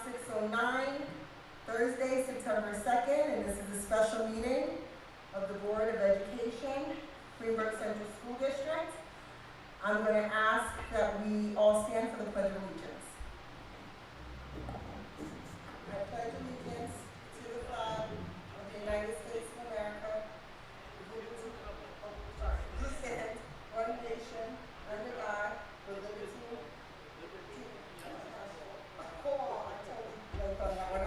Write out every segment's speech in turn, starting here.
6:09, Thursday, September 2nd, and this is a special meeting of the Board of Education, Greenberg Central School District. I'm going to ask that we all stand for the Pledge of Allegiance. I pledge allegiance to the flag of the United States of America, who stands one nation, under God, with liberty.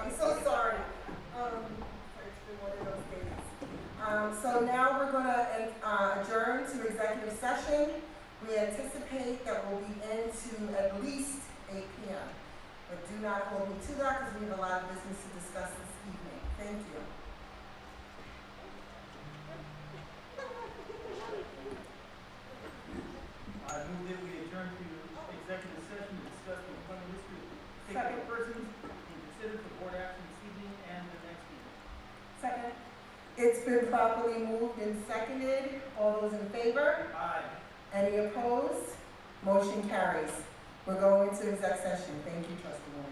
I'm so sorry. It's been one of those days. So now we're going to adjourn to executive session. We anticipate that we'll be into at least 8 p.m. But do not hold me to that because we have a lot of business to discuss this evening. Thank you. I move that we adjourn to executive session to discuss the employment history of particular persons and consider for board action this evening and the next meeting. Second. It's been properly moved and seconded. All those in favor? Aye. Any opposed? Motion carries. We're going into exec session. Thank you, Trustee Warner.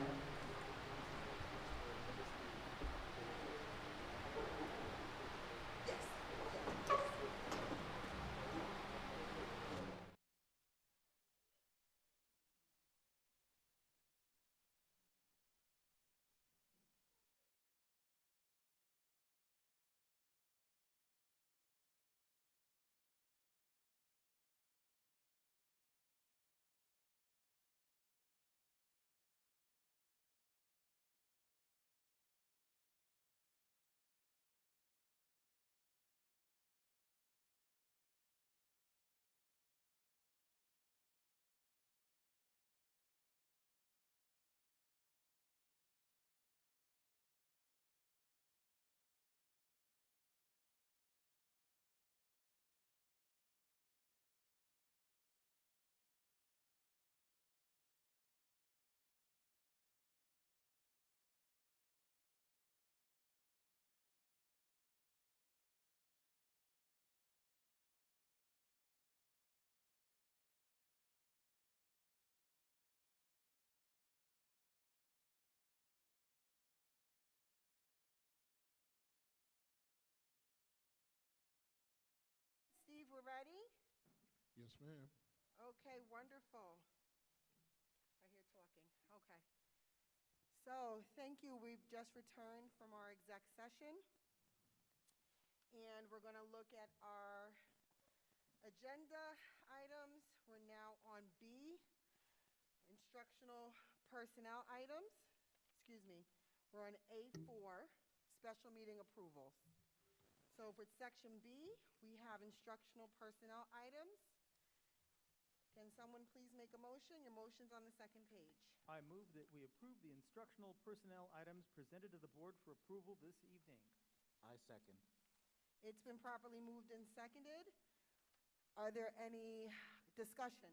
Steve, we're ready? Yes, ma'am. Okay, wonderful. Right here talking. Okay. So, thank you. We've just returned from our exec session. And we're going to look at our agenda items. We're now on B, instructional personnel items. Excuse me. We're on A4, special meeting approvals. So for section B, we have instructional personnel items. Can someone please make a motion? Your motion's on the second page. I move that we approve the instructional personnel items presented to the board for approval this evening. I second. It's been properly moved and seconded. Are there any discussion?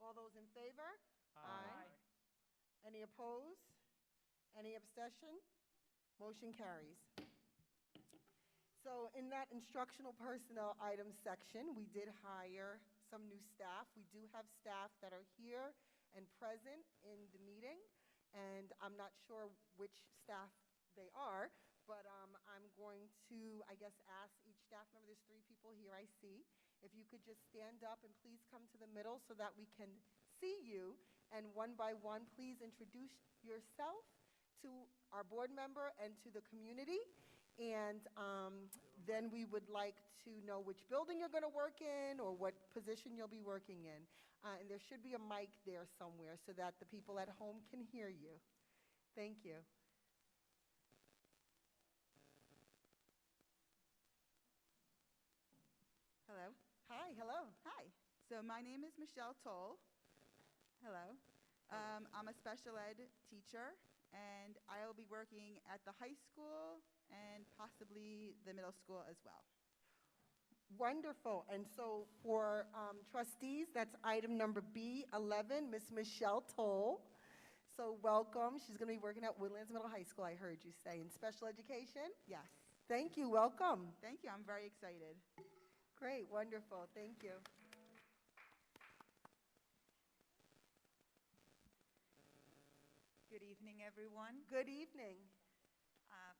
All those in favor? Aye. Any opposed? Any abstention? Motion carries. So in that instructional personnel items section, we did hire some new staff. We do have staff that are here and present in the meeting, and I'm not sure which staff they are, but I'm going to, I guess, ask each staff member, there's 3 people here I see, if you could just stand up and please come to the middle so that we can see you, and one by one, please introduce yourself to our board member and to the community. And then we would like to know which building you're going to work in or what position you'll be working in. And there should be a mic there somewhere so that the people at home can hear you. Thank you. Hello. Hi, hello. Hi. So my name is Michelle Toll. Hello. I'm a special ed teacher, and I will be working at the high school and possibly the middle school as well. Wonderful. And so for trustees, that's item number B11, Miss Michelle Toll. So welcome. She's going to be working at Woodlands Middle High School, I heard you say, in special education? Yes. Thank you. Welcome. Thank you. I'm very excited. Great. Wonderful. Thank you. Good evening, everyone. Good evening.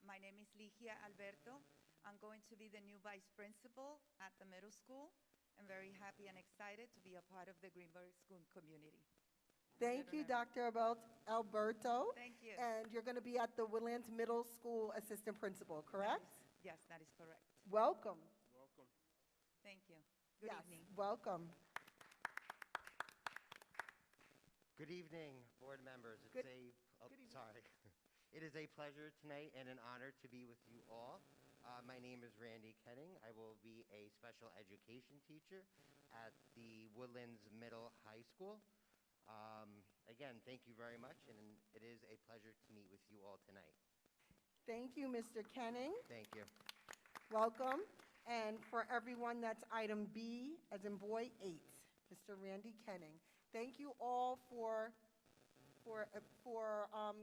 My name is Ligia Alberto. I'm going to be the new vice principal at the middle school. I'm very happy and excited to be a part of the Greenberg School community. Thank you, Dr. Alberto. Thank you. And you're going to be at the Woodlands Middle School assistant principal, correct? Yes, that is correct. Welcome. Welcome. Thank you. Good Yes, evening. welcome. Good evening, board members. Good It evening. is a pleasure tonight and an honor to be with you all. My name is Randy Kenning. I will be a special education teacher at the Woodlands Middle High School. Again, thank you very much, and it is a pleasure to meet with you all tonight. Thank you, Mr. Kenning. Thank you. Welcome. And for everyone, that's item B, as in boy 8, Mr. Randy Kenning. Thank you all for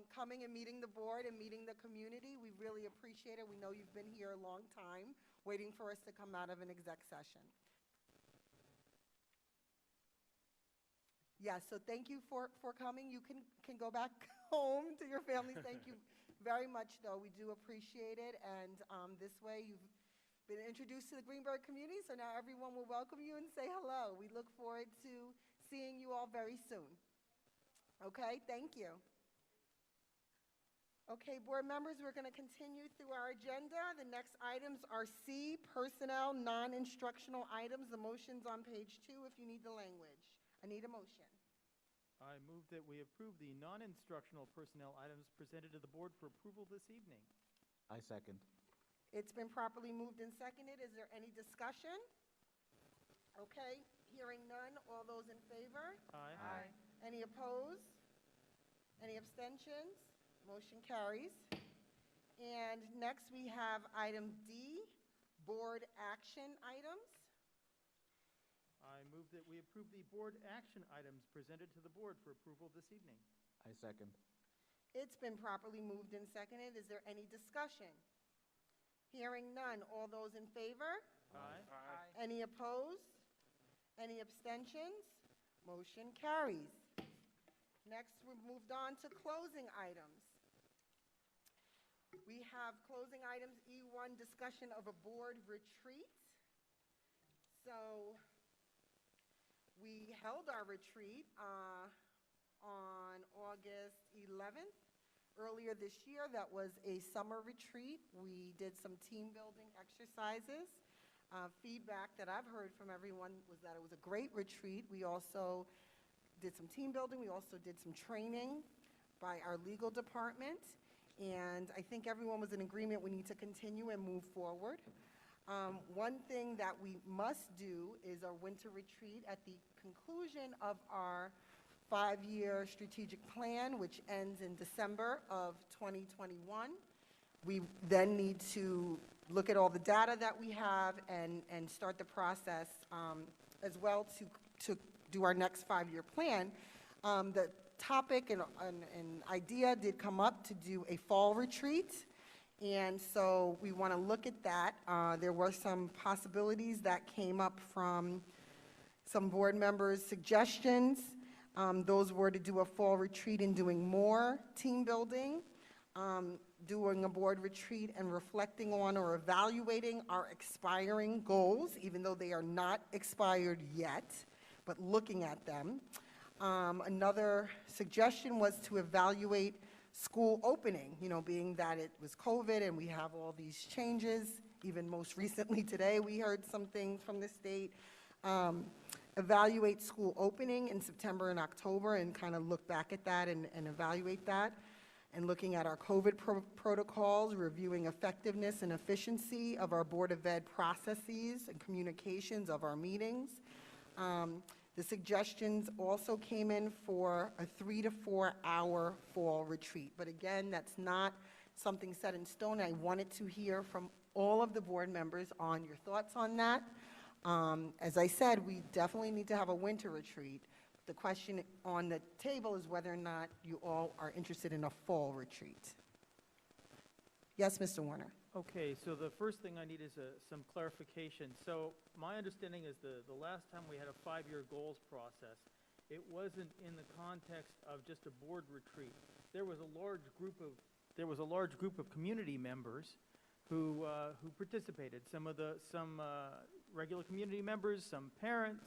coming and meeting the board and meeting the community. We really appreciate it. We know you've been here a long time, waiting for us to come out of an exec session. Yes, so thank you for coming. You can go back home to your families. Thank you very much, though. We do appreciate it. And this way, you've been introduced to the Greenberg community, so now everyone will welcome you and say hello. We look forward to seeing you all very soon. Okay, thank you. Okay, board members, we're going to continue through our agenda. The next items are C, personnel, non-instructional items. The motion's on page 2 if you need the language. I need a motion. I move that we approve the non-instructional personnel items presented to the board for approval this evening. I second. It's been properly moved and seconded. Is there any discussion? Okay, hearing none. All those in favor? Aye. Any opposed? Any abstentions? Motion carries. And next we have item D, board action items. I move that we approve the board action items presented to the board for approval this evening. I second. It's been properly moved and seconded. Is there any discussion? Hearing none. All those in favor? Aye. Any opposed? Any abstentions? Motion carries. Next, we've moved on to closing items. We have closing items E1, discussion of a board retreat. So we held our retreat on August 11th. Earlier this year, that was a summer retreat. We did some team building exercises. Feedback that I've heard from everyone was that it was a great retreat. We also did some team building. We also did some training by our legal department. And I think everyone was in agreement we need to continue and move forward. One thing that we must do is our winter retreat at the conclusion of our 5-year strategic plan, which ends in December of 2021. We then need to look at all the data that we have and start the process as well to do our next 5-year plan. The topic and idea did come up to do a fall retreat. And so we want to look at that. There were some possibilities that came up from some board members' suggestions. Those were to do a fall retreat and doing more team building, doing a board retreat and reflecting on or evaluating our expiring goals, even though they are not expired yet, but looking at them. Another suggestion was to evaluate school opening, being that it was COVID and we have all these changes. Even most recently today, we heard some things from the state. Evaluate school opening in September and October and kind of look back at that and evaluate that. And looking at our COVID protocols, reviewing effectiveness and efficiency of our Board of Ed processes and communications of our meetings. The suggestions also came in for a 3 to 4 hour fall retreat. But again, that's not something set in stone. I wanted to hear from all of the board members on your thoughts on that. As I said, we definitely need to have a winter retreat. The question on the table is whether or not you all are interested in a fall retreat. Yes, Mr. Warner. Okay, so the first thing I need is some clarification. So my understanding is the last time we had a 5-year goals process, it wasn't in the context of just a board retreat. there was a large group of community members who participated. Some regular community members, some parents,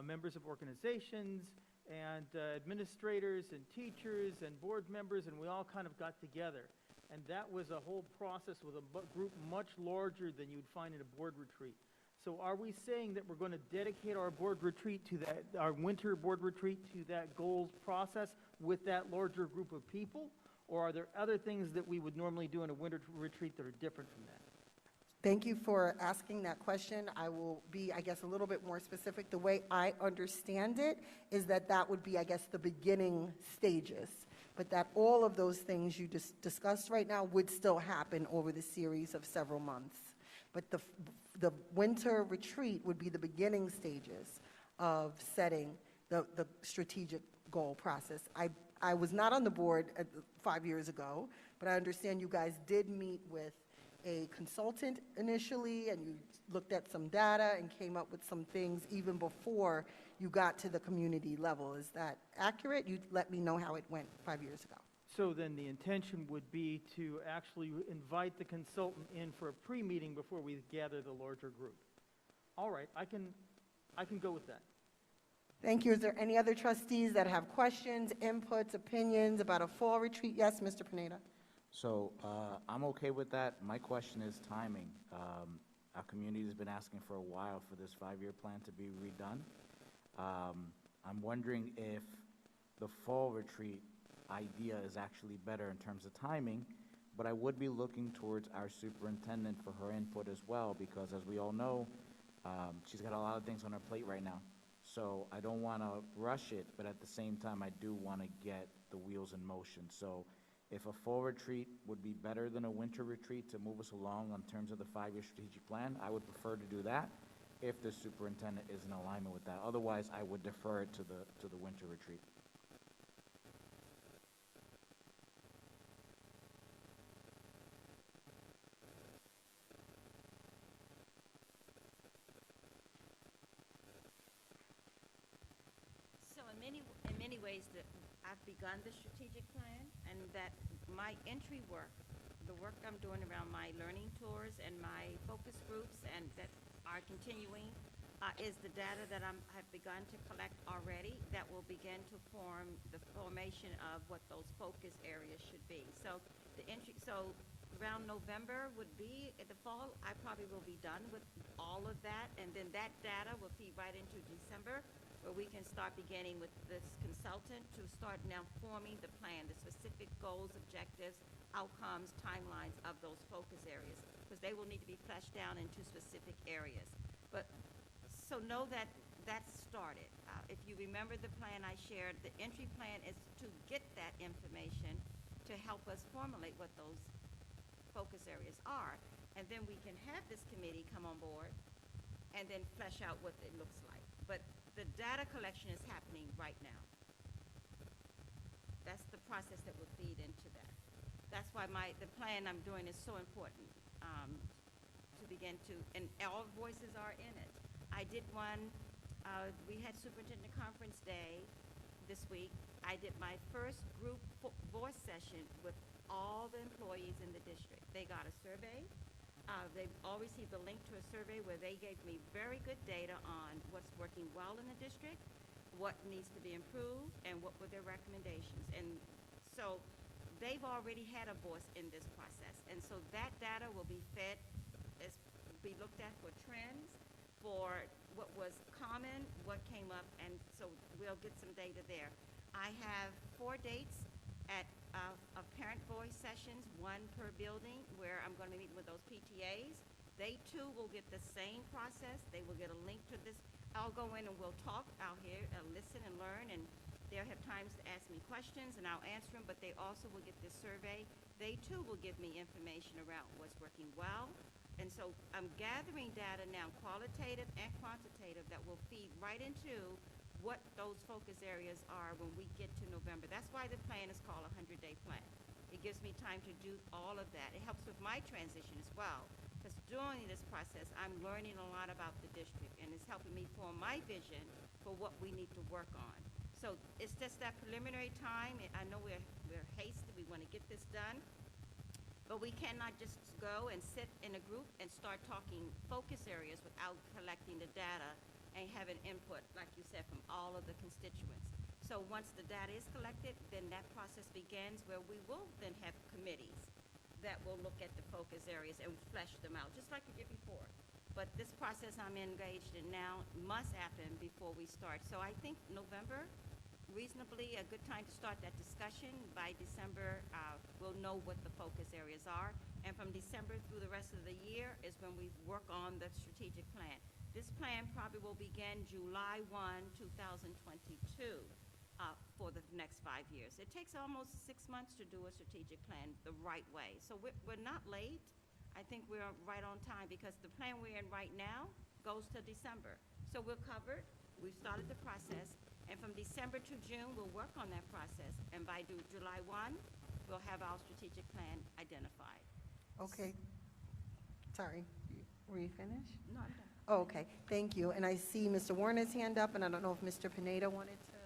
members of organizations, and administrators and teachers and board members, and we all kind of got together. And that was a whole process with a group much larger than you'd find in a board retreat. So are we saying that we're going to dedicate our board retreat to that, our winter board retreat to that goals process with that larger group of people? Or are there other things that we would normally do in a winter retreat that are different from that? Thank you for asking that question. I will be, I guess, a little bit more specific. The way I understand it is that that would be, I guess, the beginning stages, but that all of those things you discussed right now would still happen over the series of several months. But the winter retreat would be the beginning stages of setting the strategic goal process. I was not on the board 5 years ago, but I understand you guys did meet with a consultant initially, and you looked at some data and came up with some things even before you got to the community level. Is that accurate? You let me know how it went 5 years ago. So then the intention would be to actually invite the consultant in for a pre-meeting before we gather the larger group. All right, I can go with that. Thank you. Is there any other trustees that have questions, inputs, opinions about a fall retreat? Yes, Mr. Pineda. So I'm okay with that. My question is timing. Our community has been asking for a while for this 5-year plan to be redone. I'm wondering if the fall retreat idea is actually better in terms of timing, but I would be looking towards our superintendent for her input as well, because as we all know, she's got a lot of things on her plate right now. So I don't want to rush it, but at the same time, I do want to get the wheels in motion. So if a fall retreat would be better than a winter retreat to move us along in terms of the 5-year strategic plan, I would prefer to do that if the superintendent is in alignment with that. Otherwise, I would defer it to the winter retreat. So in many ways, I've begun the strategic plan, and that my entry work, the work I'm doing around my learning tours and my focus groups, and that are continuing, is the data that I've begun to collect already that will begin to form the formation of what those focus areas should be. So around November would be, in the fall, I probably will be done with all of that, and then that data will feed right into December, where we can start beginning with this consultant to start now forming the plan, the specific goals, objectives, outcomes, timelines of those focus areas, because they will need to be fleshed down into specific areas. But so know that that's started. If you remember the plan I shared, the entry plan is to get that information to help us formulate what those focus areas are, and then we can have this committee come on board and then flesh out what it looks like. But the data collection is happening right now. That's the process that will feed into that. That's why the plan I'm doing is so important, to begin to, and all voices are in it. I did one, we had Superintendent Conference Day this week. I did my first group voice session with all the employees in the district. They got a survey. They've all received a link to a survey where they gave me very good data on what's working well in the district, what needs to be improved, and what were their recommendations. And so they've already had a voice in this process. And so that data will be fed, be looked at for trends, for what was common, what came up, and so we'll get some data there. I have 4 dates of parent voice sessions, 1 per building, where I'm going to be meeting with those PTAs. They too will get the same process. They will get a link to this. I'll go in and we'll talk out here, listen and learn, and they'll have times to ask me questions and I'll answer them, but they also will get this survey. They too will give me information around what's working well. And so I'm gathering data now, qualitative and quantitative, that will feed right into what those focus areas are when we get to November. That's why the plan is called a 100-day plan. It gives me time to do all of that. It helps with my transition as well, because during this process, I'm learning a lot about the district, and it's helping me form my vision for what we need to work on. So it's just that preliminary time. I know we're hasty, we want to get this done, but we cannot just go and sit in a group and start talking focus areas without collecting the data and having input, like you said, from all of the constituents. So once the data is collected, then that process begins where we will then have committees that will look at the focus areas and flesh them out, just like we did before. But this process I'm engaged in now must happen before we start. So I think November, reasonably a good time to start that discussion. By December, we'll know what the focus areas are. And from December through the rest of the year is when we work on the strategic plan. This plan probably will begin July 1, 2022, for the next 5 years. It takes almost 6 months to do a strategic plan the right way. So we're not late. I think we're right on time because the plan we're in right now goes to December. So we're covered. We've started the process. And from December to June, we'll work on that process. And by July 1, we'll have our strategic plan identified. Okay. Sorry, were you finished? No, I'm done. Oh, okay, thank you. And I see Mr. Warner's hand up, and I don't know if Mr. Pineda wanted to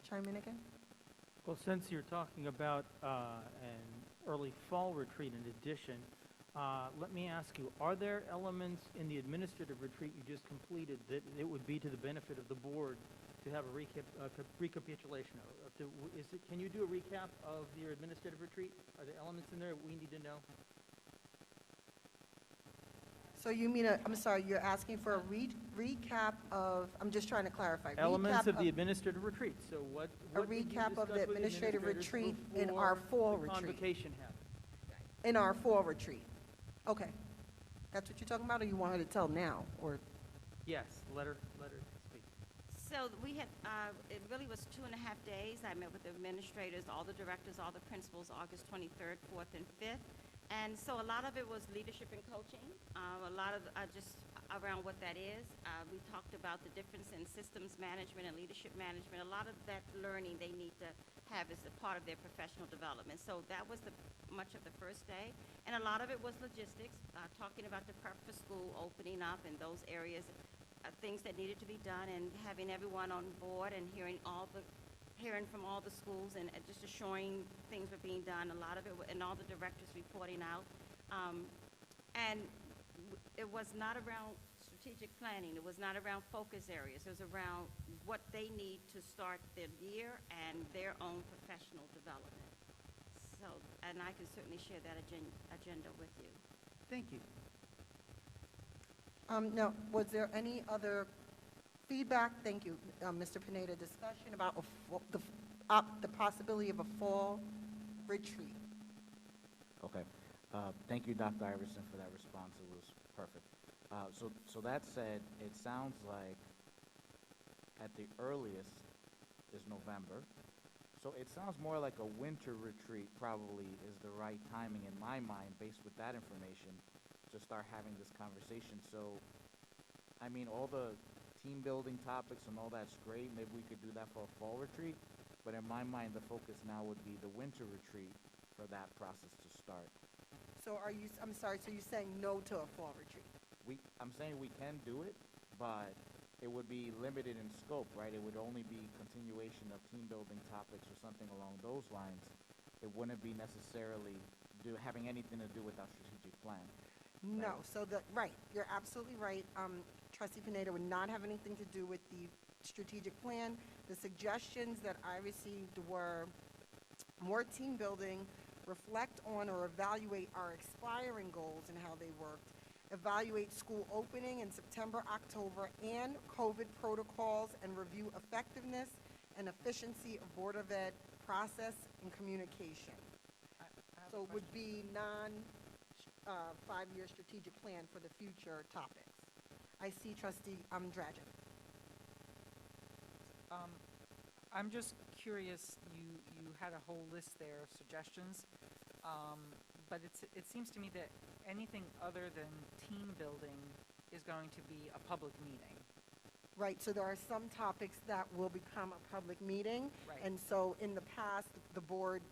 chime in again? Well, since you're talking about an early fall retreat in addition, let me ask you, are there elements in the administrative retreat you just completed that it would be to the benefit of the board to have a recapitulation of? Can you do a recap of your administrative retreat? Are there elements in there we need to know? So you mean, I'm sorry, you're asking for a recap of, I'm just trying to clarify. Elements recap of the administrative retreat. So what A did you recap of discuss the with administrative administrators retreat in our fall before the retreat. convocation happened? In our fall retreat. Okay. That's what you're talking about, or you want her to tell now, or? Yes, let her speak. So we had, it really was 2.5 days. I met with the administrators, all the directors, all the principals, August 23rd, 4th, and 5th. And so a lot of it was leadership and coaching, a lot of just around what that is. We talked about the difference in systems management and leadership management. A lot of that learning they need to have as a part of their professional development. So that was much of the first day. And a lot of it was logistics, talking about the prep for school opening up and those areas, things that needed to be done, and having everyone on board and hearing from all the schools and just assuring things were being done. A lot of it, and all the directors reporting out. And it was not around strategic planning. It was not around focus areas. It was around what they need to start their year and their own professional development. So, and I can certainly share that agenda with you. Thank you. Now, was there any other feedback? Thank you, Mr. Pineda. Discussion about the possibility of a fall retreat. Okay. Thank you, Dr. Iverson, for that response. It was perfect. So that said, it sounds like at the earliest is November. So it sounds more like a winter retreat probably is the right timing in my mind, based with that information, to start having this conversation. So, I mean, all the team building topics and all that's great. Maybe we could do that for a fall retreat. But in my mind, the focus now would be the winter retreat for that process to start. So I'm sorry, so you're saying no to a fall retreat? I'm saying we can do it, but it would be limited in scope, right? It would only be continuation of team building topics or something along those lines. It wouldn't be necessarily having anything to do with our strategic plan. No, right, you're absolutely right. Trustee Pineda would not have anything to do with the strategic plan. The suggestions that I received were more team building, reflect on or evaluate our expiring goals and how they worked, evaluate school opening in September, October, and COVID protocols, and review effectiveness and efficiency of Board of Ed process and communication. So it would be non-5-year strategic plan for the future topics. I see Trustee Dragic. I'm just curious, you had a whole list there of suggestions, but it seems to me that anything other than team building is going to be a public meeting. Right, so there are some topics that will become a public meeting. Right. And so in the past, the Board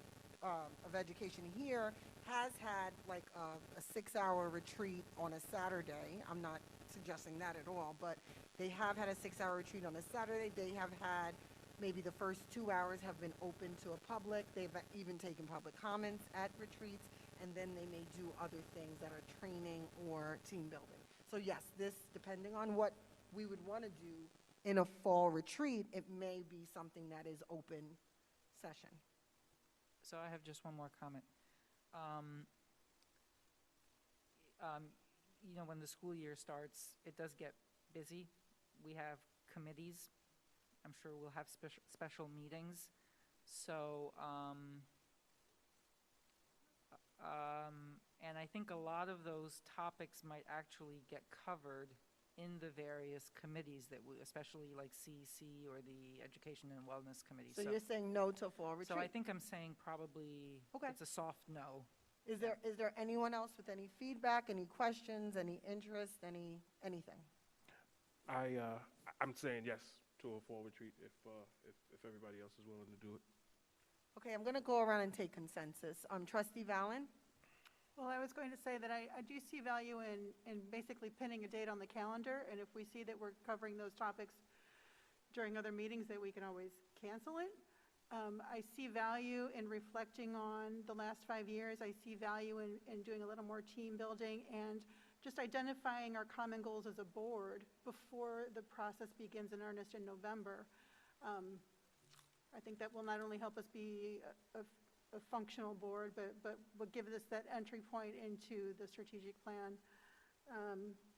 of Education here has had like a 6-hour retreat on a Saturday. I'm not suggesting that at all, but they have had a 6-hour retreat on a Saturday. They have had maybe the first 2 hours have been open to a public. They've even taken public comments at retreats, and then they may do other things that are training or team building. So yes, this, depending on what we would want to do in a fall retreat, it may be something that is open session. So I have just one more comment. You know, when the school year starts, it does get busy. We have committees. I'm sure we'll have special meetings. So, and I think a lot of those topics might actually get covered in the various committees that we, especially like CEC or the Education and Wellness Committee. So you're saying no to fall retreat? So I think I'm saying probably Okay. it's a soft no. Is there anyone else with any feedback, any questions, any interest, anything? I'm saying yes to a fall retreat if everybody else is willing to do it. Okay, I'm going to go around and take consensus. Trustee Valen? Well, I was going to say that I do see value in basically pinning a date on the calendar, and if we see that we're covering those topics during other meetings, that we can always cancel it. I see value in reflecting on the last 5 years. I see value in doing a little more team building and just identifying our common goals as a board before the process begins in earnest in November. I think that will not only help us be a functional board, but will give us that entry point into the strategic plan.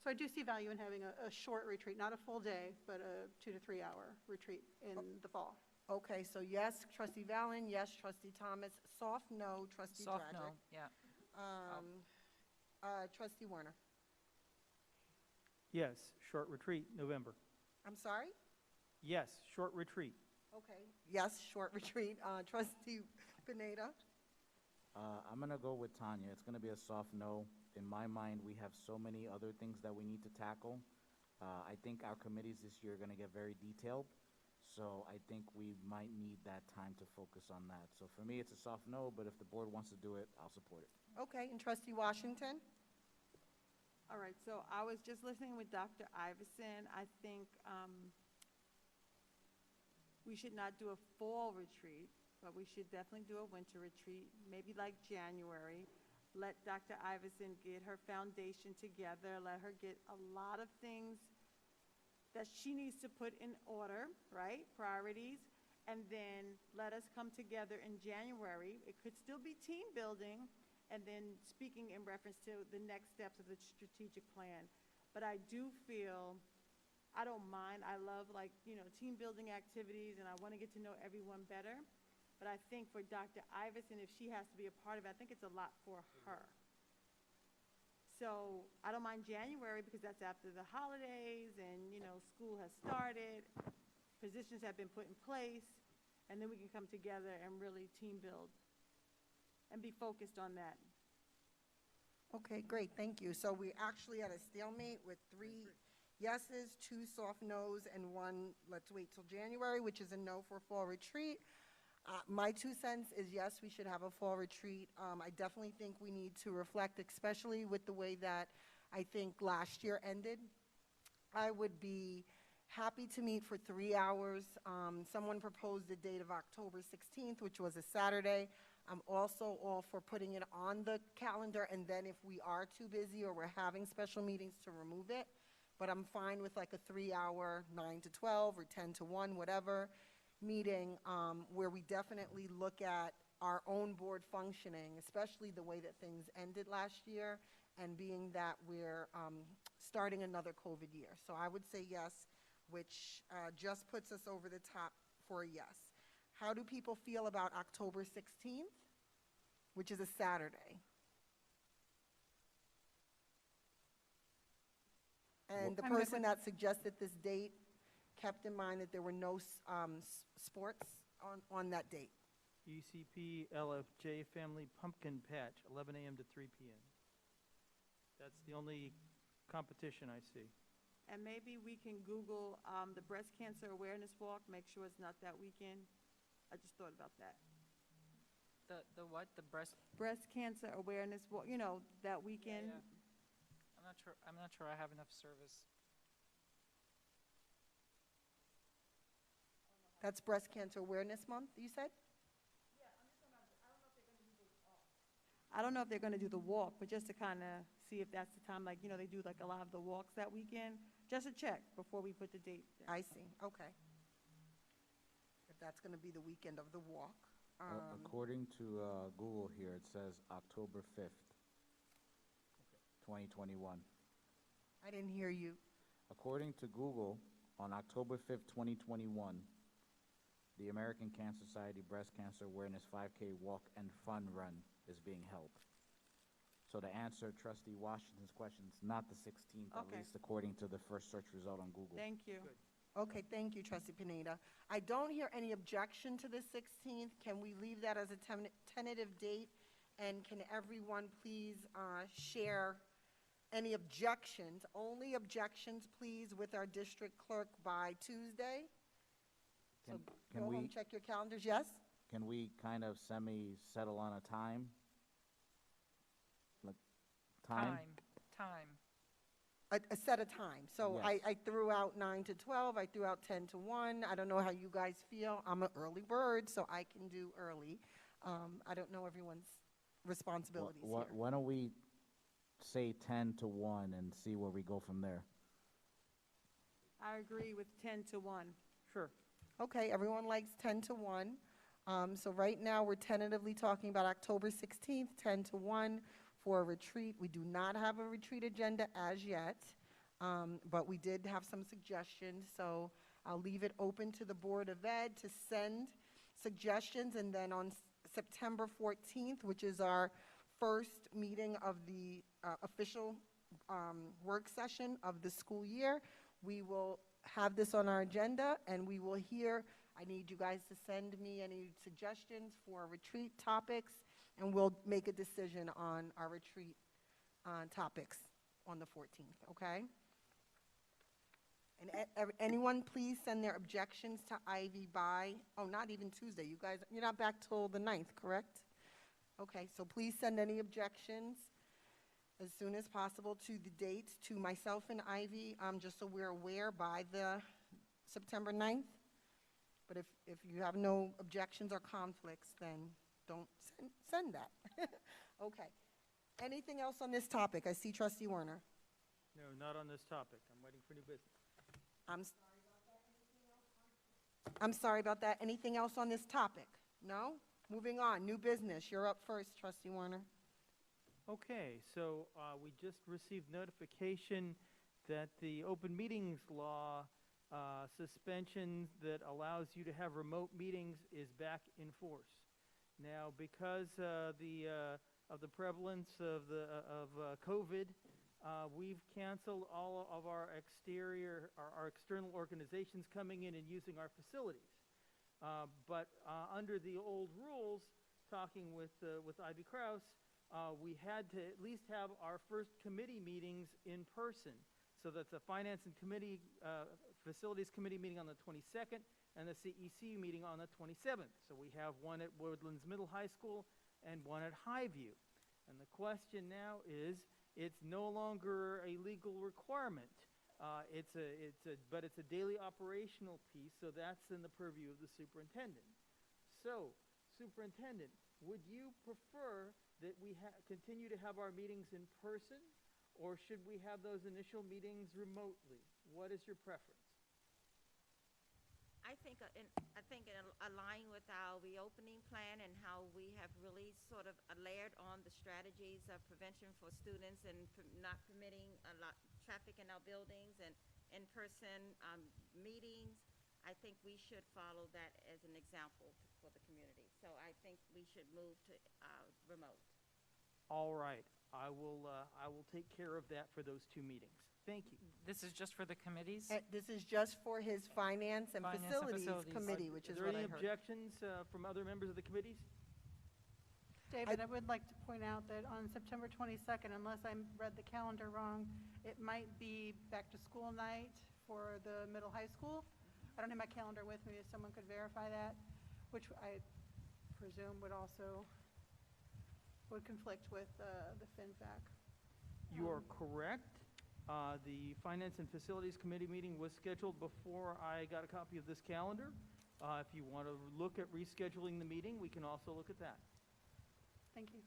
So I do see value in having a short retreat, not a full day, but a 2 to 3 hour retreat in the fall. Okay, so yes, Trustee Valen, yes, Trustee Thomas, soft no, Trustee Soft Dragic. no, yeah. Trustee Warner. Yes, short retreat, November. I'm sorry? Yes, short retreat. Okay, yes, short retreat. Trustee Pineda? I'm going to go with Tanya. It's going to be a soft no. In my mind, we have so many other things that we need to tackle. I think our committees this year are going to get very detailed. So I think we might need that time to focus on that. So for me, it's a soft no, but if the board wants to do it, I'll support it. Okay, and Trustee Washington? All right, so I was just listening with Dr. Iverson. I think we should not do a fall retreat, but we should definitely do a winter retreat, maybe like January. Let Dr. Iverson get her foundation together, let her get a lot of things that she needs to put in order, right, priorities, and then let us come together in January. It could still be team building, and then speaking in reference to the next steps of the strategic plan. But I do feel, I don't mind, I love team building activities, and I want to get to know everyone better. But I think for Dr. Iverson, if she has to be a part of it, I think it's a lot for her. So I don't mind January because that's after the holidays and, school has started, positions have been put in place, and then we can come together and really team build and be focused on that. Okay, great, thank you. So we actually had a stalemate with 3 yeses, 2 soft no's, and 1 let's wait till January, which is a no for fall retreat. My 2 cents is yes, we should have a fall retreat. I definitely think we need to reflect, especially with the way that I think last year ended. I would be happy to meet for 3 hours. Someone proposed the date of October 16th, which was a Saturday. I'm also all for putting it on the calendar, and then if we are too busy or we're having special meetings, to remove it. But I'm fine with like a 3-hour, 9 to 12 or 10 to 1, whatever, meeting where we definitely look at our own board functioning, especially the way that things ended last year, and being that we're starting another COVID year. So I would say yes, which just puts us over the top for a yes. How do people feel about October 16th, which is a Saturday? And the person that suggested this date kept in mind that there were no sports on that date. UCP LFJ Family Pumpkin Patch, 11 a.m. to 3 p.m. That's the only competition I see. And maybe we can Google the Breast Cancer Awareness Walk, make sure it's not that weekend. I just thought about that. The what? The breast? Breast Cancer Awareness Walk, that weekend. Yeah. I'm not sure I have enough service. That's Breast Cancer Awareness Month, you said? I don't know if they're going to do the walk, but just to kind of see if that's the time, like, you know, they do like a lot of the walks that weekend, just to check before we put the date down. I see, okay. If that's going to be the weekend of the walk. According to Google here, it says October 5th, 2021. I didn't hear you. According to Google, on October 5th, 2021, the American Cancer Society Breast Cancer Awareness 5K Walk and Fun Run is being held. So to answer Trustee Washington's question, it's not the 16th, at Okay. least according to the first search result on Google. Thank you. Okay, thank you, Trustee Pineda. I don't hear any objection to the 16th. Can we leave that as a tentative date? And can everyone please share any objections, only objections, please, with our district clerk by Tuesday? So Can go home, we- check your calendars, yes? Can we kind of semi-settle on a time? Like, time? Time. A set of time. So Yes. I threw out 9 to 12, I threw out 10 to 1. I don't know how you guys feel. I'm an early bird, so I can do early. I don't know everyone's responsibilities here. Why don't we say 10 to 1 and see where we go from there? I agree with 10 to 1. Sure. Okay, everyone likes 10 to 1. So right now, we're tentatively talking about October 16th, 10 to 1 for a retreat. We do not have a retreat agenda as yet, but we did have some suggestions. So I'll leave it open to the Board of Ed to send suggestions. And then on September 14th, which is our first meeting of the official work session of the school year, we will have this on our agenda, and we will hear. I need you guys to send me any suggestions for retreat topics, and we'll make a decision on our retreat topics on the 14th, okay? And anyone please send their objections to Ivy by, not even Tuesday. You guys, you're not back till the 9th, correct? Okay, so please send any objections as soon as possible to the date to myself and Ivy, just so we're aware by the September 9th. But if you have no objections or conflicts, then don't send that. Okay. Anything else on this topic? I see Trustee Warner. No, not on this topic. I'm waiting for new business. I'm sorry about that. Anything else on this topic? No? Moving on. New business. You're up first, Trustee Warner. Okay, so we just received notification that the open meetings law suspension that allows you to have remote meetings is back in force. Now, because of the prevalence of COVID, we've canceled all of our external organizations coming in and using our facilities. But under the old rules, talking with Ivy Kraus, we had to at least have our first committee meetings in person. So that's the Finance and Facilities Committee meeting on the 22nd and the CEC meeting on the 27th. So we have one at Woodlands Middle High School and one at Highview. And the question now is, it's no longer a legal requirement. But it's a daily operational piece, so that's in the purview of the superintendent. So, Superintendent, would you prefer that we continue to have our meetings in person, or should we have those initial meetings remotely? What is your preference? I think in aligning with our reopening plan and how we have really sort of layered on the strategies of prevention for students and not permitting a lot traffic in our buildings and in-person meetings, I think we should follow that as an example for the community. So I think we should move to remote. All right, I will take care of that for those two meetings. Thank you. This is just for the committees? This is just for his Finance and Finance and Facilities Facilities. Committee, which is Are what there I any heard. objections from other members of the committees? David, I would like to point out that on September 22nd, unless I read the calendar wrong, it might be back-to-school night for the middle high school. I don't have my calendar with me, if someone could verify that, which I presume would conflict with the FinFac. You are correct. The Finance and Facilities Committee meeting was scheduled before I got a copy of this calendar. If you want to look at rescheduling the meeting, we can also look at that. Thank you.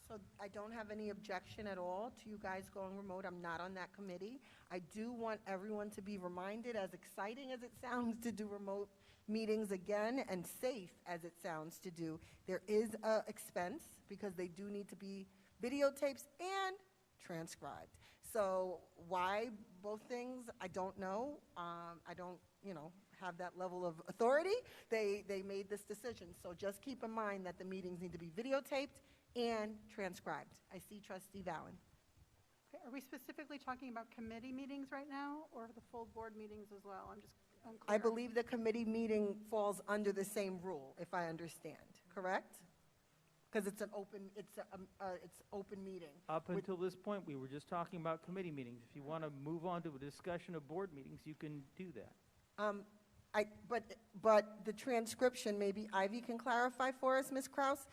So I don't have any objection at all to you guys going remote. I'm not on that committee. I do want everyone to be reminded, as exciting as it sounds to do remote meetings again, and safe as it sounds to do, there is a expense because they do need to be videotapes and transcribed. So why both things, I don't know. I don't, have that level of authority. They made this decision. So just keep in mind that the meetings need to be videotaped and transcribed. I see Trustee Valen. Okay, are we specifically talking about committee meetings right now, or the full board meetings as well? I'm just unclear. I believe the committee meeting falls under the same rule, if I understand, correct? Because it's an open, it's open meeting. Up until this point, we were just talking about committee meetings. If you want to move on to a discussion of board meetings, you can do that. But the transcription, maybe Ivy can clarify for us, Ms. Kraus.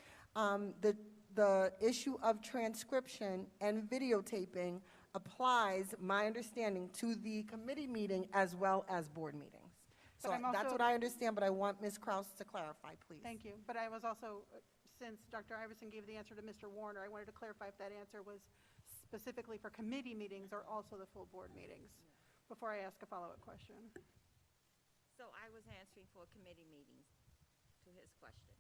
The issue of transcription and videotaping applies, my understanding, to the committee meeting as well as board meetings. So But I'm that's also- what I understand, but I want Ms. Kraus to clarify, please. Thank you. But I was also, since Dr. Iverson gave the answer to Mr. Warner, I wanted to clarify if that answer was specifically for committee meetings or also the full board meetings, before I ask a follow-up question. So I was answering for committee meetings to his question.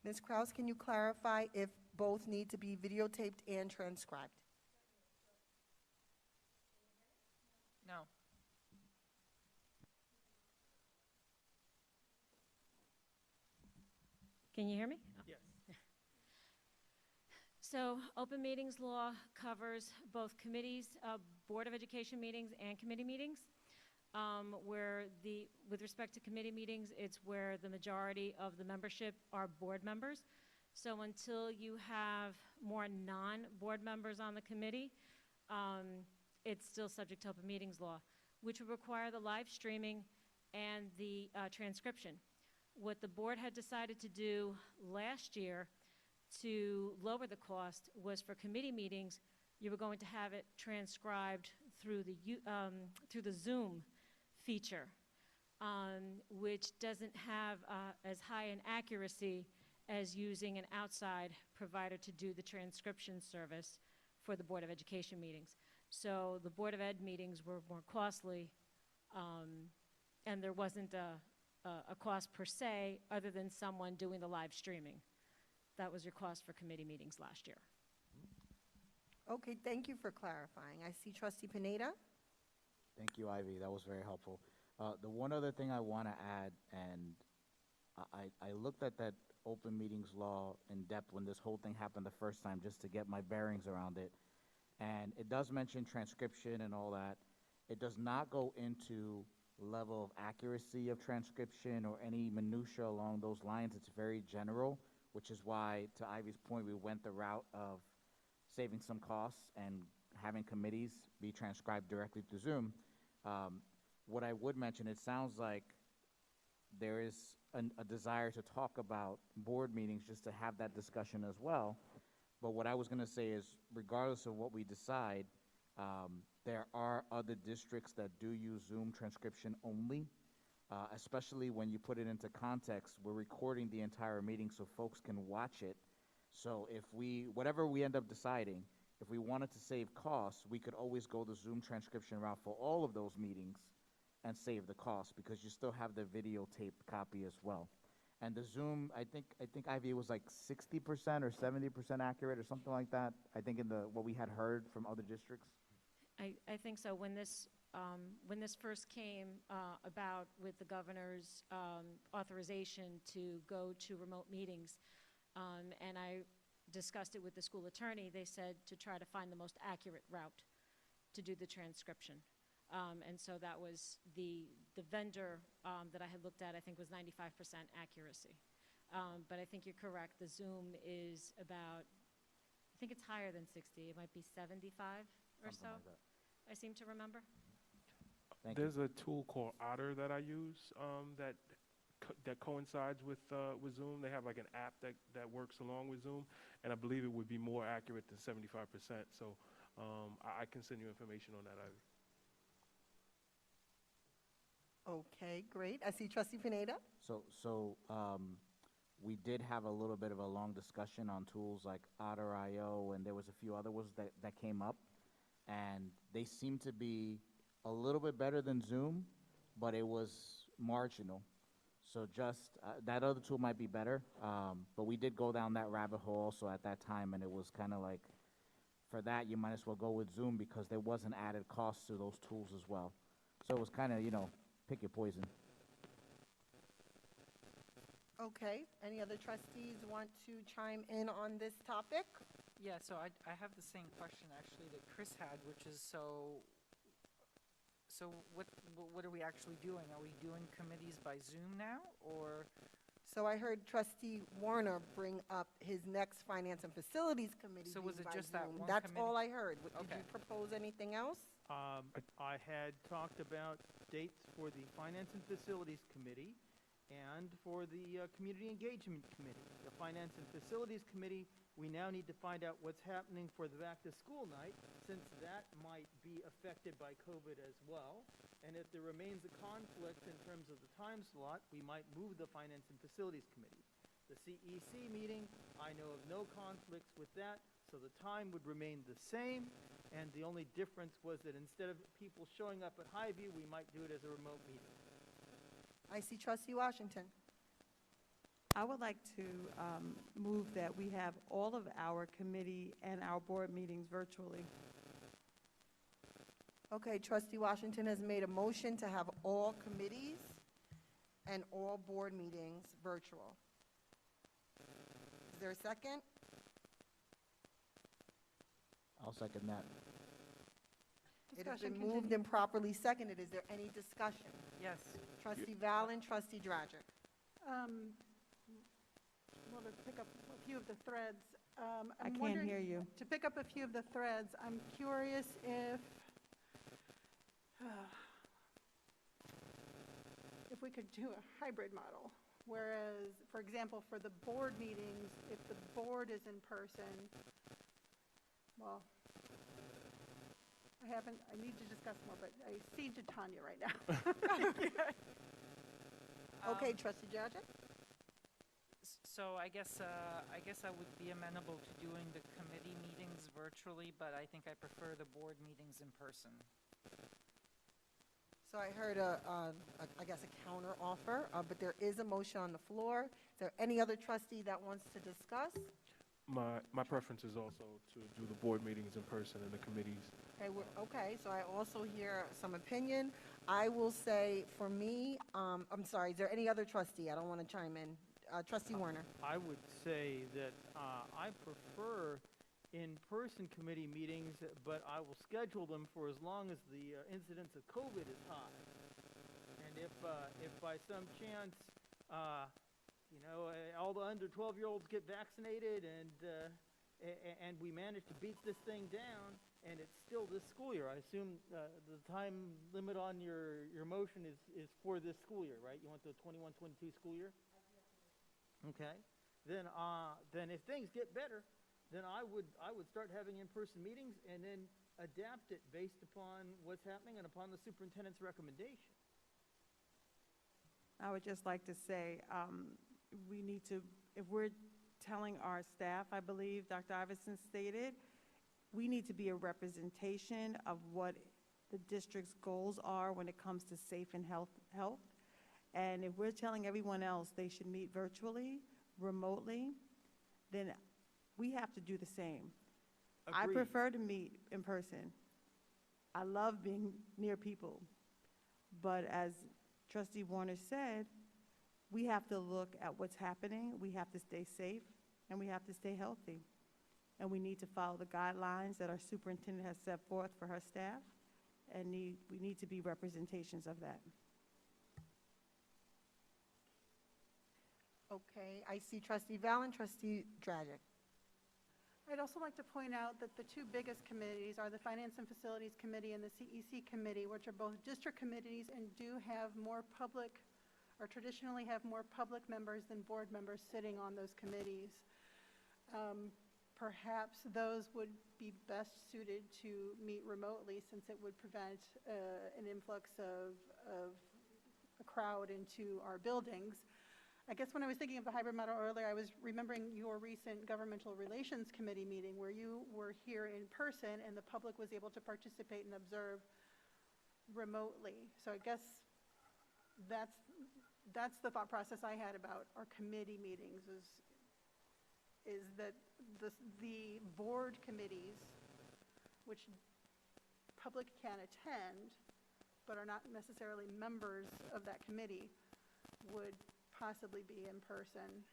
Ms. Kraus, can you clarify if both need to be videotaped and transcribed? No. Can you hear me? Yes. So, open meetings law covers both committees, Board of Education meetings and committee meetings. With respect to committee meetings, it's where the majority of the membership are board members. So until you have more non-board members on the committee, it's still subject to open meetings law, which would require the live streaming and the transcription. What the board had decided to do last year to lower the cost was for committee meetings, you were going to have it transcribed through the Zoom feature, which doesn't have as high an accuracy as using an outside provider to do the transcription service for the Board of Education meetings. So the Board of Ed meetings were more costly, and there wasn't a cost per se other than someone doing the live streaming. That was your cost for committee meetings last year. Okay, thank you for clarifying. I see Trustee Pineda. Thank you, Ivy. That was very helpful. The one other thing I want to add, and I looked at that open meetings law in depth when this whole thing happened the first time, just to get my bearings around it. And it does mention transcription and all that. It does not go into level of accuracy of transcription or any minutia along those lines. It's very general, which is why, to Ivy's point, we went the route of saving some costs and having committees be transcribed directly through Zoom. What I would mention, it sounds like there is a desire to talk about board meetings, just to have that discussion as well. But what I was going to say is, regardless of what we decide, there are other districts that do use Zoom transcription only, especially when you put it into context. We're recording the entire meeting so folks can watch it. So if whatever we end up deciding, if we wanted to save costs, we could always go the Zoom transcription route for all of those meetings and save the cost, because you still have the videotaped copy as well. And the Zoom, I think Ivy, was like 60% or 70% accurate or something like that, I think, in what we had heard from other districts. I think so. When this first came about with the governor's authorization to go to remote meetings, and I discussed it with the school attorney, they said to try to find the most accurate route to do the transcription. And so that was the vendor that I had looked at, I think, was 95% accuracy. But I think you're correct. The Zoom is about, I think it's higher than 60. It might be 75 or so, Something like that. I seem to remember. Thank you. There's a tool called Otter that I use that coincides with Zoom. They have like an app that works along with Zoom, and I believe it would be more accurate than 75%. So I can send you information on that, Ivy. Okay, great. I see trustee Pineda. We did have a little bit of a long discussion on tools like Otter.io, and there was a few other ones that came up, and they seem to be a little bit better than Zoom, but it was marginal. So just, that other tool might be better, but we did go down that rabbit hole also at that time, and it was kind of like, for that, you might as well go with Zoom because there was an added cost to those tools as well. So it was kind of, pick your poison. Okay, any other trustees want to chime in on this topic? Yeah, so I have the same question actually that Chris had, which is so what are we actually doing? Are we doing committees by Zoom now, or? So I heard trustee Warner bring up his next Finance and Facilities Committee So was being it by just that Zoom. one That's committee? all I heard. Did Okay. you propose anything else? I had talked about dates for the Finance and Facilities Committee and for the Community Engagement Committee. The Finance and Facilities Committee, we now need to find out what's happening for the back-to-school night, since that might be affected by COVID as well. And if there remains a conflict in terms of the time slot, we might move the Finance and Facilities Committee. The CEC meeting, I know of no conflicts with that, so the time would remain the same. And the only difference was that instead of people showing up at Highview, we might do it as a remote meeting. I see trustee Washington. I would like to move that we have all of our committee and our board meetings virtually. Okay, trustee Washington has made a motion to have all committees and all board meetings virtual. Is there a second? I'll second that. It has Discussion been moved continue. and properly seconded. Is there any discussion? Yes. Trustee Valen, trustee Dragic. Well, to pick up a few of the threads. I I'm can't wondering- hear you. To pick up a few of the threads, I'm curious if we could do a hybrid model, whereas, for example, for the board meetings, if the board is in person, well, I need to discuss more, but I cede to Tanya right now. Okay, trustee Dragic? So I guess I would be amenable to doing the committee meetings virtually, but I think I prefer the board meetings in person. So I heard I guess a counter offer, but there is a motion on the floor. Is there any other trustee that wants to discuss? My preference is also to do the board meetings in person and the committees. Okay, so I also hear some opinion. I will say, for me, I'm sorry, is there any other trustee? I don't want to chime in. Trustee Warner. I would say that I prefer in-person committee meetings, but I will schedule them for as long as the incidence of COVID is high. And if by some chance, all the under 12-year-olds get vaccinated and we manage to beat this thing down, and it's still this school year, I assume the time limit on your motion is for this school year, right? You want the 21-22 school year? Okay. Then if things get better, then I would start having in-person meetings and then adapt it based upon what's happening and upon the superintendent's recommendation. I would just like to say, we need to, if we're telling our staff, I believe Dr. Iverson stated, we need to be a representation of what the district's goals are when it comes to safe and health. And if we're telling everyone else they should meet virtually, remotely, then we have to do the same. I Agreed. prefer to meet in person. I love being near people. But as Trustee Warner said, we have to look at what's happening, we have to stay safe, and we have to stay healthy. And we need to follow the guidelines that our superintendent has set forth for her staff, and we need to be representations of that. Okay, I see trustee Valen, trustee Dragic. I'd also like to point out that the two biggest committees are the Finance and Facilities Committee and the CEC Committee, which are both district committees and do have more public, or traditionally have more public members than board members sitting on those committees. Perhaps those would be best suited to meet remotely, since it would prevent an influx of a crowd into our buildings. I guess when I was thinking of the hybrid model earlier, I was remembering your recent Governmental Relations Committee meeting where you were here in person and the public was able to participate and observe remotely. So I guess that's the thought process I had about our committee meetings is that the board committees, which public can attend, but are not necessarily members of that committee, would possibly be in person,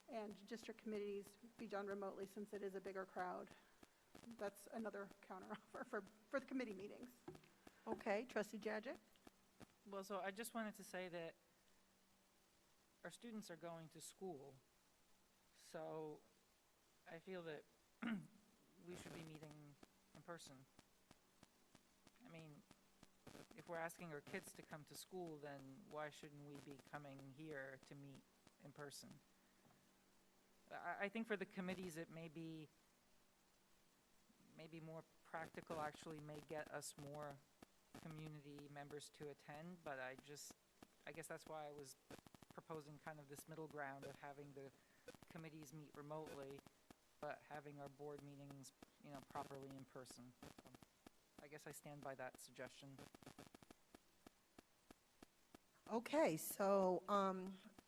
and district committees be done remotely since it is a bigger crowd. That's another counteroffer for the committee meetings. Okay, Trustee Dragic? Well, so I just wanted to say that our students are going to school, so I feel that we should be meeting in person. I mean, if we're asking our kids to come to school, then why shouldn't we be coming here to meet in person? I think for the committees, it may be more practical, actually may get us more community members to attend, but I guess that's why I was proposing kind of this middle ground of having the committees meet remotely, but having our board meetings, properly in person. So I guess I stand by that suggestion. Okay, so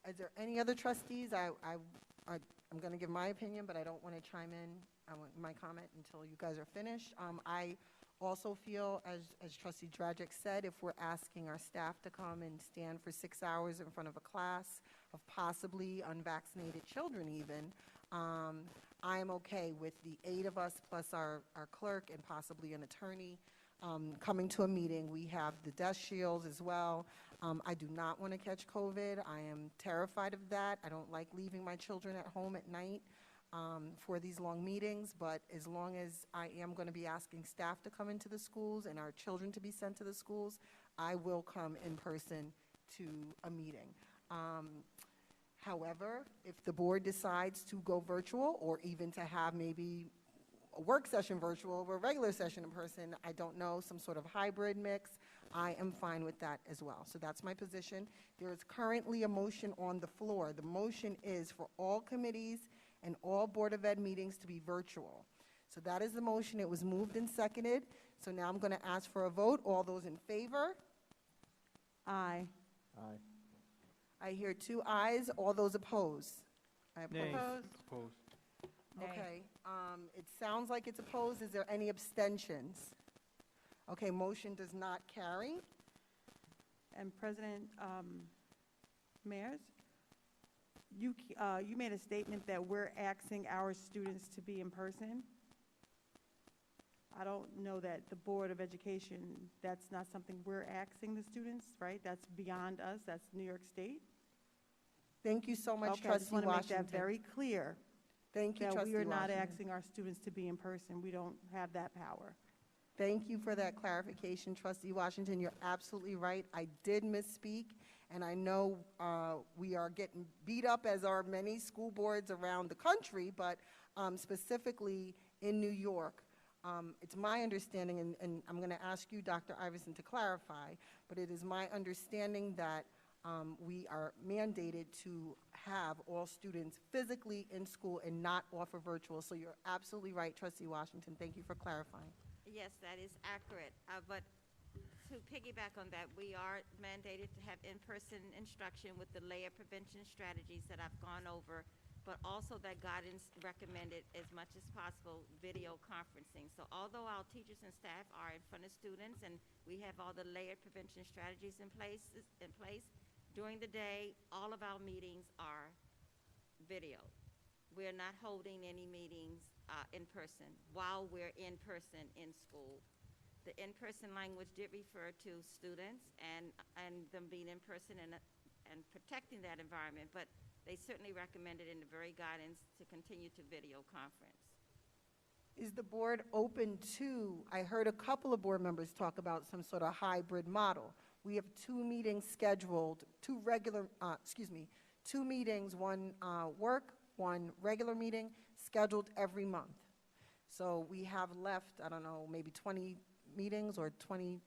is there any other trustees? I'm going to give my opinion, but I don't want to chime in. I want my comment until you guys are finished. I also feel, as Trustee Dragic said, if we're asking our staff to come and stand for 6 hours in front of a class of possibly unvaccinated children even, I am okay with the 8 of us plus our clerk and possibly an attorney coming to a meeting. We have the death shields as well. I do not want to catch COVID. I am terrified of that. I don't like leaving my children at home at night for these long meetings, but as long as I am going to be asking staff to come into the schools and our children to be sent to the schools, I will come in person to a meeting. However, if the board decides to go virtual or even to have maybe a work session virtual or a regular session in person, I don't know, some sort of hybrid mix, I am fine with that as well. So that's my position. There is currently a motion on the floor. The motion is for all committees and all Board of Ed meetings to be virtual. So that is the motion. It was moved and seconded. So now I'm going to ask for a vote. All those in favor? Aye. Aye. I hear 2 ayes. All those opposed? I Nay. oppose. Opposed. Nay. Okay, it sounds like it's opposed. Is there any abstentions? Okay, motion does not carry. And President Mayers, you made a statement that we're asking our students to be in person. I don't know that the Board of Education, that's not something we're asking the students, right? That's beyond us. That's New York State. Thank you so much, Okay, I just Trustee want to make Washington. that very clear. Thank you, That Trustee we are not Washington. asking our students to be in person. We don't have that power. Thank you for that clarification, Trustee Washington. You're absolutely right. I did misspeak, and I know we are getting beat up, as are many school boards around the country, but specifically in New York, it's my understanding, and I'm going to ask you, Dr. Iverson, to clarify, but it is my understanding that we are mandated to have all students physically in school and not offer virtual. So you're absolutely right, Trustee Washington. Thank you for clarifying. Yes, that is accurate. But to piggyback on that, we are mandated to have in-person instruction with the layer prevention strategies that I've gone over, but also that guidance recommended as much as possible video conferencing. So although our teachers and staff are in front of students and we have all the layered prevention strategies in place, during the day, all of our meetings are video. We're not holding any meetings in person while we're in person in school. The in-person language did refer to students and them being in person and protecting that environment, but they certainly recommended in the very guidance to continue to video conference. Is the board open to, I heard a couple of board members talk about some sort of hybrid model. We have 2 meetings scheduled, 2 meetings, one work, one regular meeting, scheduled every month. So we have left, I don't know, maybe 20 meetings or 20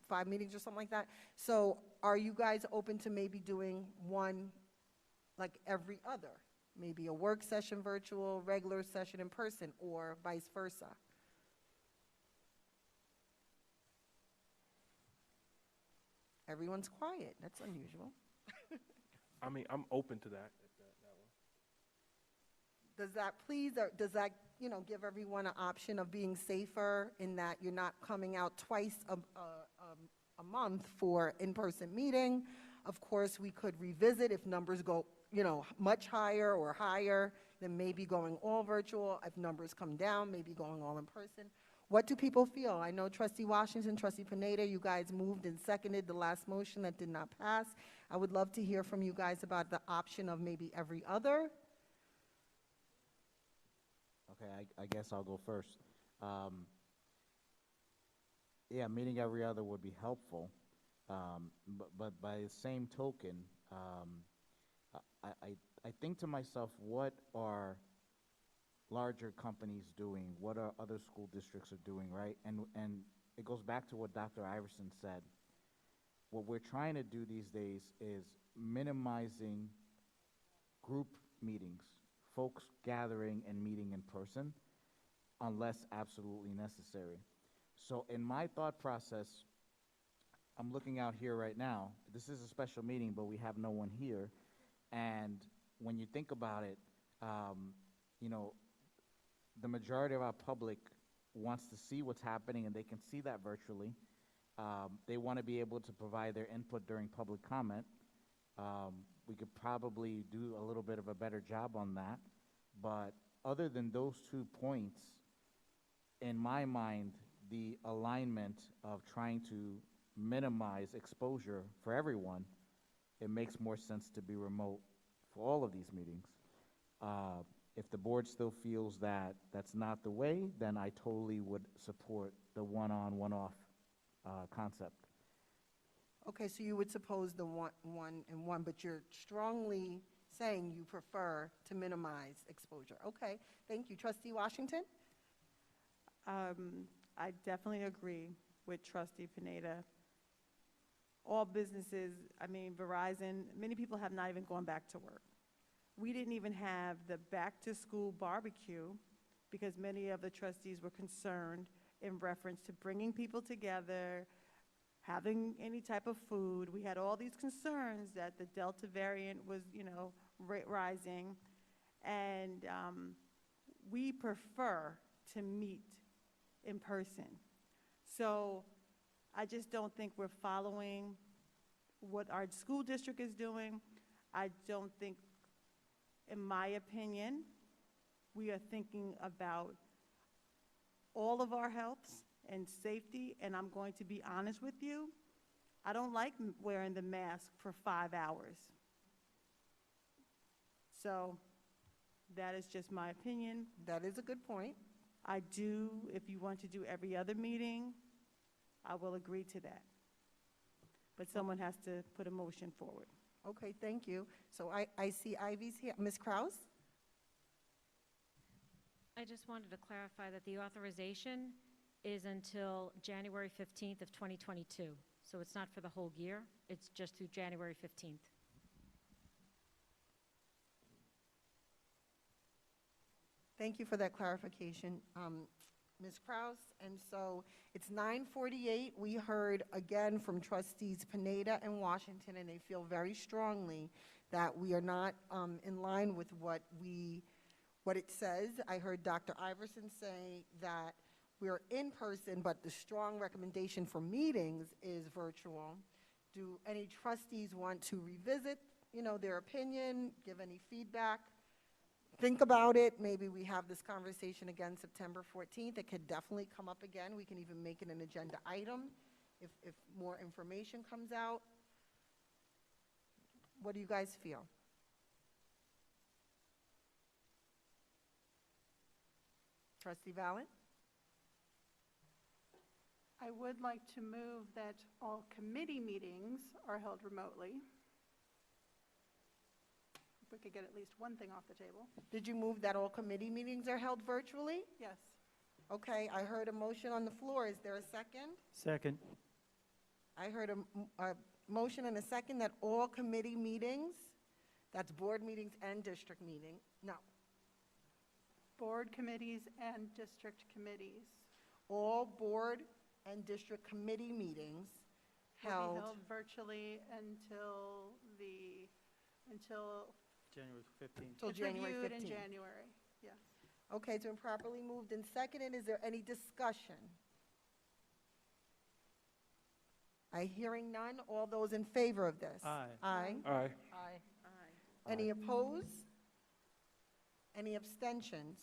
5 meetings or something like that. So are you guys open to maybe doing one like every other? Maybe a work session virtual, regular session in person, or vice versa? Everyone's quiet. That's unusual. I mean, I'm open to that. Does that please, or does that, give everyone an option of being safer in that you're not coming out twice a month for in-person meeting? Of course, we could revisit if numbers go, much higher or higher, then maybe going all virtual. If numbers come down, maybe going all in person. What do people feel? I know Trustee Washington, Trustee Pineda, you guys moved and seconded the last motion that did not pass. I would love to hear from you guys about the option of maybe every other. Okay, I guess I'll go first. Yeah, meeting every other would be helpful, but by the same token, I think to myself, what are larger companies doing? What are other school districts are doing, right? And it goes back to what Dr. Iverson said. What we're trying to do these days is minimizing group meetings, folks gathering and meeting in person, unless absolutely necessary. So in my thought process, I'm looking out here right now. This is a special meeting, but we have no one here. And when you think about it, the majority of our public wants to see what's happening, and they can see that virtually. They want to be able to provide their input during public comment. We could probably do a little bit of a better job on that. But other than those 2 points, in my mind, the alignment of trying to minimize exposure for everyone, it makes more sense to be remote for all of these meetings. If the board still feels that that's not the way, then I totally would support the one-on, one-off concept. Okay, so you would suppose the one and one, but you're strongly saying you prefer to minimize exposure. Okay, thank you. Trustee Washington? I definitely agree with Trustee Pineda. All businesses, Verizon, many people have not even gone back to work. We didn't even have the back-to-school barbecue because many of the trustees were concerned in reference to bringing people together, having any type of food. We had all these concerns that the Delta variant was, rising, and we prefer to meet in person. So I just don't think we're following what our school district is doing. I don't think, in my opinion, we are thinking about all of our health and safety, and I'm going to be honest with you, I don't like wearing the mask for 5 hours. So that is just my opinion. That is a good point. I do, if you want to do every other meeting, I will agree to that. But someone has to put a motion forward. Okay, thank you. So I see Ivy's here. Ms. Kraus? I just wanted to clarify that the authorization is until January 15th of 2022. So it's not for the whole year, it's just through January 15th. Thank you for that clarification, Ms. Kraus. And so it's 9:48. We heard again from trustees Pineda and Washington, and they feel very strongly that we are not in line with what it says. I heard Dr. Iverson say that we're in person, but the strong recommendation for meetings is virtual. Do any trustees want to revisit, their opinion, give any feedback? Think about it. Maybe we have this conversation again September 14th. It could definitely come up again. We can even make it an agenda item if more information comes out. What do you guys feel? Trustee Valen? I would like to move that all committee meetings are held remotely. If we could get at least one thing off the table. Did you move that all committee meetings are held virtually? Yes. Okay, I heard a motion on the floor. Is there a second? Second. I heard a motion and a second that all committee meetings, that's board meetings and district meeting, no, Board committees and district committees all board and district committee meetings will held, be held virtually until January 15th. till it's January reviewed in 15th. January, yes. Okay, it's been properly moved and seconded. Is there any discussion? Hearing none. All those in favor of this? Aye. Aye. Aye. Aye. Any opposed? Any abstentions?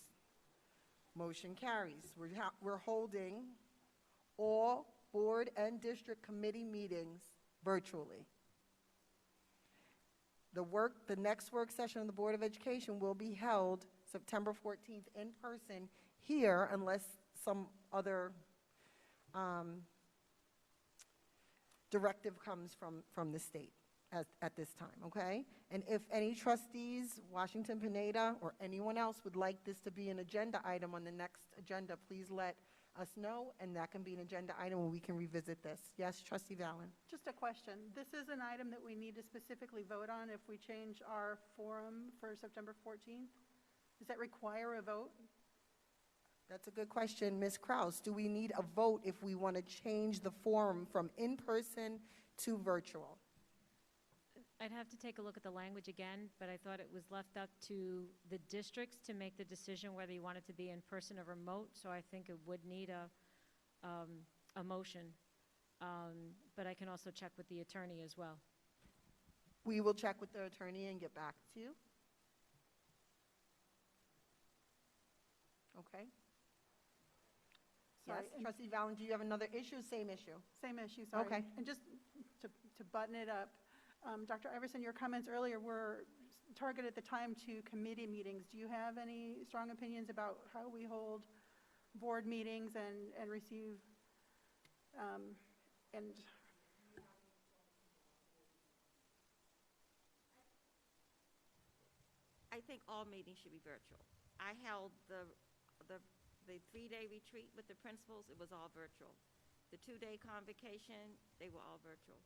Motion carries. We're holding all board and district committee meetings virtually. The next work session of the Board of Education will be held September 14th in person here unless some other directive comes from the state at this time, okay? And if any trustees, Washington Pineda, or anyone else would like this to be an agenda item on the next agenda, please let us know, and that can be an agenda item and we can revisit this. Yes, Trustee Valen? Just a question. This is an item that we need to specifically vote on if we change our forum for September 14th? Does that require a vote? That's a good question. Ms. Kraus, do we need a vote if we want to change the forum from in-person to virtual? I'd have to take a look at the language again, but I thought it was left up to the districts to make the decision whether you want it to be in person or remote, so I think it would need a motion. But I can also check with the attorney as well. We will check with the attorney and get back to you. Okay. Sorry, Yes, and- Trustee Valen, do you have another issue? Same issue? Same issue, sorry. Okay. And just to button it up, Dr. Iverson, your comments earlier were targeted at the time to committee meetings. Do you have any strong opinions about how we hold board meetings and receive, and I think all meetings should be virtual. I held the 3-day retreat with the principals, it was all virtual. The 2-day convocation, they were all virtual.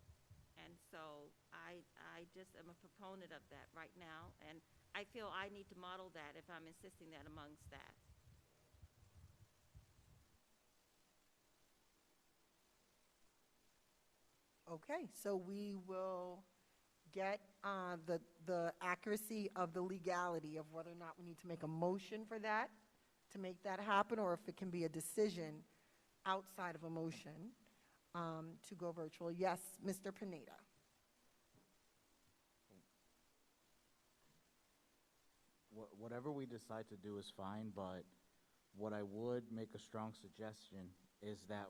And so I just am a proponent of that right now, and I feel I need to model that if I'm insisting that among staff. Okay, so we will get the accuracy of the legality of whether or not we need to make a motion for that, to make that happen, or if it can be a decision outside of a motion to go virtual. Yes, Mr. Pineda. Whatever we decide to do is fine, but what I would make a strong suggestion is that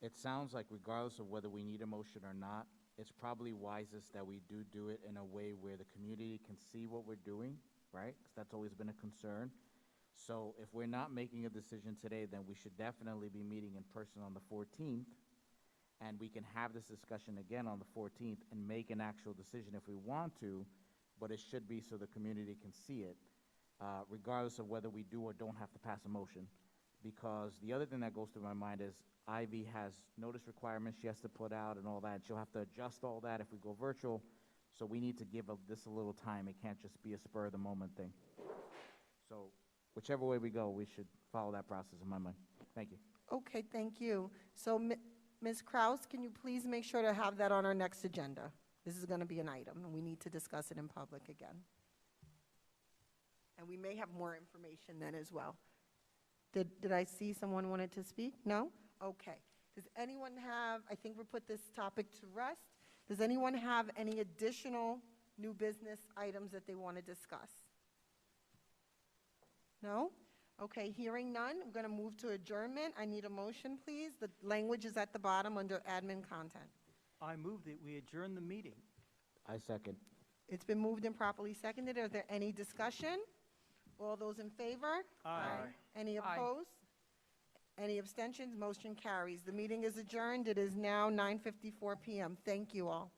it sounds like regardless of whether we need a motion or not, it's probably wisest that we do it in a way where the community can see what we're doing, right? 'Cause that's always been a concern. So if we're not making a decision today, then we should definitely be meeting in person on the 14th, and we can have this discussion again on the 14th and make an actual decision if we want to, but it should be so the community can see it, regardless of whether we do or don't have to pass a motion. Because the other thing that goes through my mind is Ivy has notice requirements she has to put out and all that, and she'll have to adjust all that if we go virtual, so we need to give this a little time. It can't just be a spur-of-the-moment thing. So whichever way we go, we should follow that process in my mind. Thank you. Okay, thank you. So, Ms. Kraus, can you please make sure to have that on our next agenda? This is going to be an item, and we need to discuss it in public again. And we may have more information then as well. Did I see someone wanted to speak? No? Okay. Does anyone have, I think we put this topic to rest. Does anyone have any additional new business items that they want to discuss? No? Okay, hearing none, I'm going to move to adjournment. I need a motion, please. The language is at the bottom under admin content. I move that we adjourn the meeting. I second. It's been moved and properly seconded. Are there any discussion? All those in favor? Aye. Any Aye. opposed? Any abstentions? Motion carries. The meeting is adjourned. It is now 9:54 p.m. Thank you all.